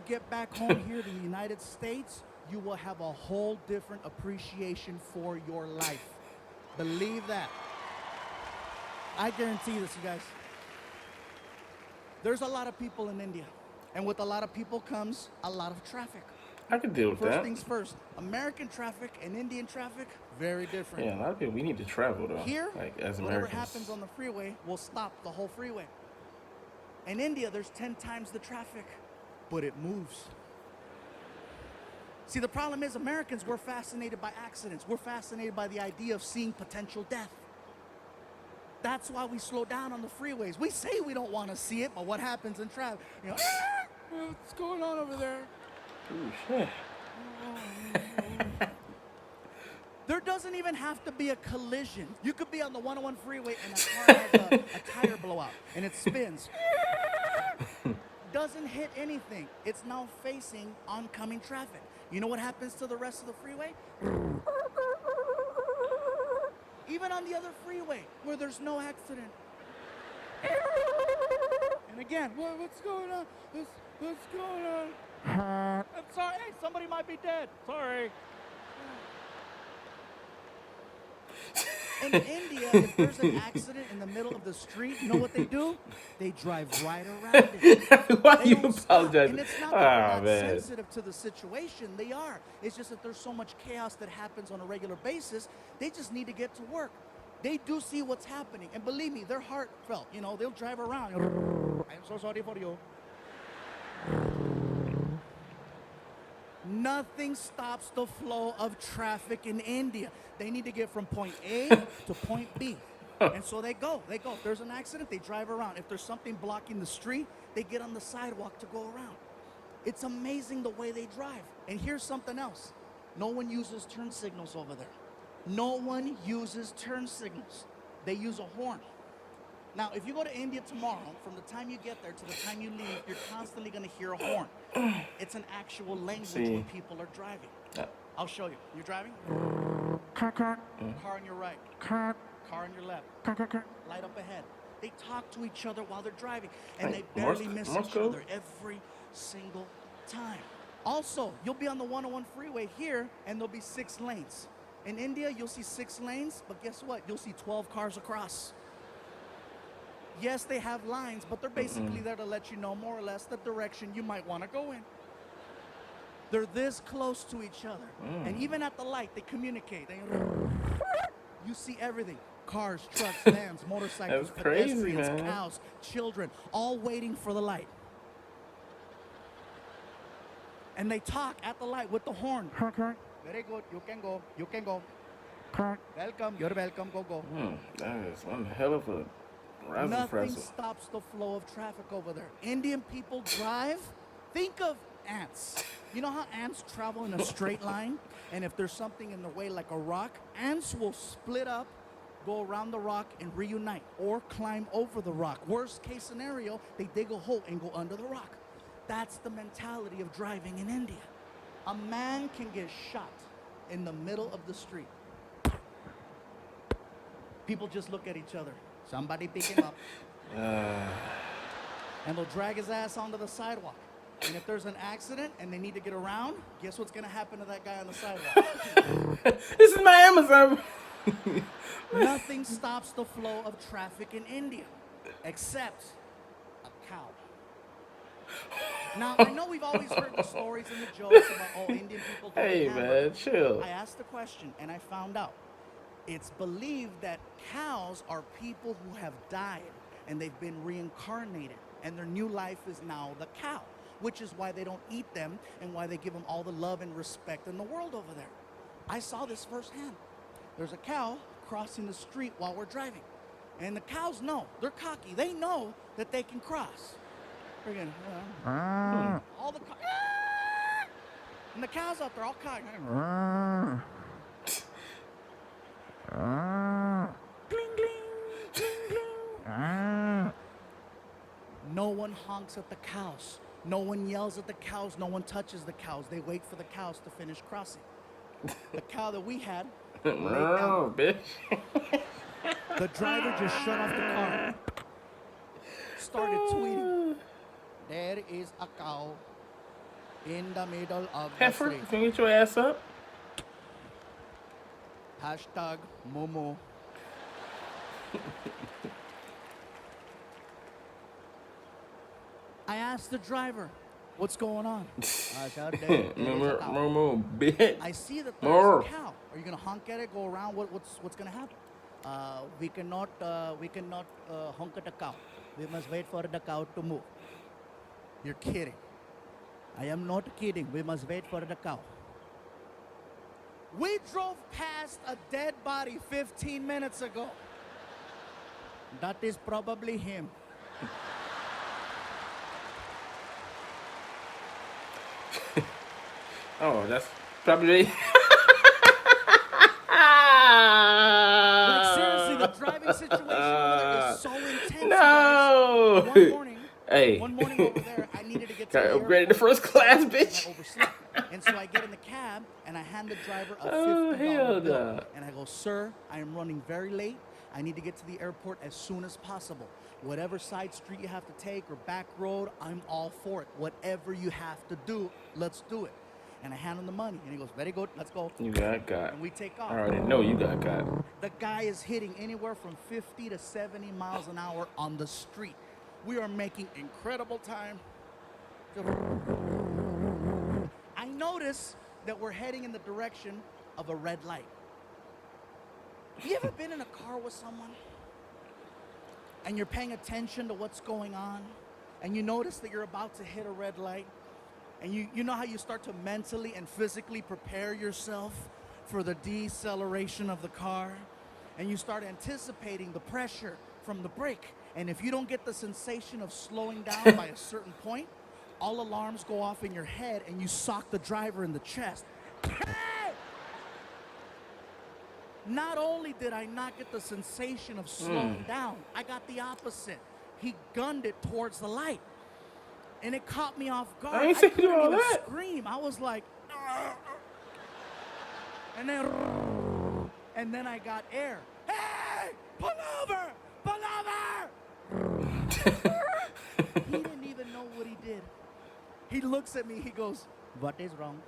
get back home here to the United States, you will have a whole different appreciation for your life. Believe that. I guarantee this, you guys. There's a lot of people in India, and with a lot of people comes a lot of traffic. I can deal with First that. things first, American traffic and Indian traffic, very different. Yeah, a lot of people, we need to travel, though. Here, like, as whatever Americans. happens on the freeway will stop the whole freeway. In India, there's 10 times the traffic, but it moves. See, the problem is Americans, we're fascinated by accidents. We're fascinated by the idea of seeing potential death. That's why we slow down on the freeways. We say we don't want to see it, but what happens in traffic? You know, what's going on over there? Ooh, shit. There doesn't even have to be a collision. You could be on the 101 freeway and a car has a tire blowout and it spins. Doesn't hit anything. It's now facing oncoming traffic. You know what happens to the rest of the freeway? Even on the other freeway where there's no accident. And again, what's going on? What's going on? I'm sorry. Hey, somebody might be dead. Sorry. In India, if there's an accident in the middle of the street, you know what they do? They drive right around it. Why They you don't stop. apologize? And it's not that they're not man. sensitive to the situation. They are. It's just that there's so much chaos that happens on a regular basis. They just need to get to work. They do see what's happening. And believe me, they're heartfelt. You know, they'll drive around. I'm so sorry for you. Nothing stops the flow of traffic in India. They need to get from point A to point B. And so they go. If there's an accident, they drive around. If there's something blocking the street, they get on the sidewalk to go around. It's amazing the way they drive. And here's something else. No one uses turn signals over there. No one uses turn signals. They use a horn. Now, if you go to India tomorrow, from the time you get there to the time you leave, you're constantly going to hear a horn. It's an actual language when people are driving. I'll show you. You're driving? Car on your right. Car on your left. Light up ahead. They talk to each other while they're driving, and they barely miss each other every single time. Also, you'll be on the 101 freeway here, and there'll be 6 lanes. In India, you'll see 6 lanes, but guess what? You'll see 12 cars across. Yes, they have lines, but they're basically there to let you know more or less the direction you might want to go in. They're this close to each other. And even at the light, they communicate. You see everything. Cars, trucks, vans, motorcycles, pedestrians, cows, children, all waiting for the light. And they talk at the light with the horn. Very good. You can go. You can go. Welcome. You're welcome. Go. That is one hell of a Nothing stops the flow of traffic over there. Indian people drive. Think of ants. You know how ants travel in a straight line? And if there's something in the way like a rock, ants will split up, go around the rock and reunite or climb over the rock. Worst case scenario, they dig a hole and go under the rock. That's the mentality of driving in India. A man can get shot in the middle of the street. People just look at each other. Somebody pick him up. And they'll drag his ass onto the sidewalk. And if there's an accident and they need to get around, guess what's going to happen to that guy on the sidewalk? This is my Amazon. Nothing stops the flow of traffic in India except a cow. Now, I know we've always heard the stories and the jokes about, Indian people don't Hey, have man, it. chill. I asked the question and I found out. It's believed that cows are people who have died and they've been reincarnated and their new life is now the cow, which is why they don't eat them and why they give them all the love and respect in the world over there. I saw this firsthand. There's a cow crossing the street while we're driving. And the cows know. They're cocky. They know that they can cross. Friggin', all the cows. And the cows out there all cocky. Gling, gling, gling, gling. No one honks at the cows. No one yells at the cows. No one touches the cows. They wait for the cows to finish crossing. The cow that we had laid down. Bitch. The driver just shut off the car, started tweeting, "There is a cow. in the middle of the Heifer, street. can you get your ass up? Hashtag Momo. I asked the driver, what's going on? I said, "There is a cow." Momo, bitch. I see that More. there's a cow. Are you gonna honk at it? Go around? What's gonna happen? We cannot honk at the cow. We must wait for the cow to move. You're kidding. I am not kidding. We must wait for the cow. We drove past a dead body 15 minutes ago. That is probably him. Oh, that's probably. Like, seriously, the driving situation over there is so intense. No. You guys. Hey. One morning over there, I needed to get to Got the upgraded to airport first class, and bitch. I overslept. And so I get in the cab and I hand the driver a $50 Oh, hell bill. no. And I go, "Sir, I am running very late. I need to get to the airport as soon as possible. Whatever side street you have to take or back road, I'm all for it. Whatever you have to do, let's do it." And I hand him the money. And he goes, "Very good, let's go." You got got. And we take off. I already know you got got. The guy is hitting anywhere from 50 to 70 miles an hour on the street. We are making incredible time. I notice that we're heading in the direction of a red light. You ever been in a car with someone and you're paying attention to what's going on and you notice that you're about to hit a red light and you know how you start to mentally and physically prepare yourself for the deceleration of the car and you start anticipating the pressure from the brake, and if you don't get the sensation of slowing down by a certain point, all alarms go off in your head and you sock the driver in the chest. Hey! Not only did I not get the sensation of slowing down, I got the opposite. He gunned it towards the light. And it caught me off guard. I ain't say couldn't all even that. scream. I was like, "Argh." And then I got air. Hey, pull over, pull over. He didn't even know what he did. He looks at me, he goes, "What is wrong?"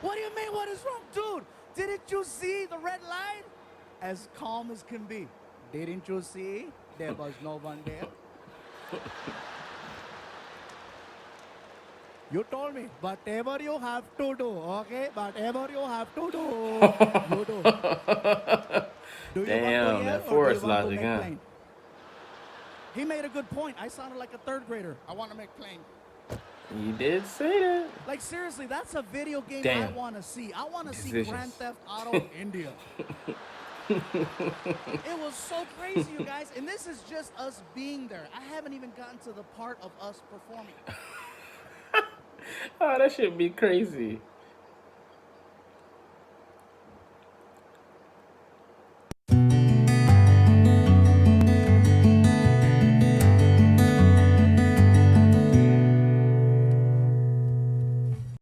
"What do you mean, what is wrong?" "Dude, didn't you see the red light?" As calm as can be. "Didn't you see? There was no one there." "You told me, whatever you have to do, okay? Whatever you have to do, you do." Do you Damn, want to yell that or do forest you want to logic, make huh? plain? He made a good point. I sounded like a third grader. I want to make plain. You did say that. Like, seriously, that's a video game I Damn. want to see. I want to see Decisions. Grand Theft Auto India. It was so crazy, you guys. And this is just us being there. I haven't even gotten to the part of us performing. Oh, that should be crazy.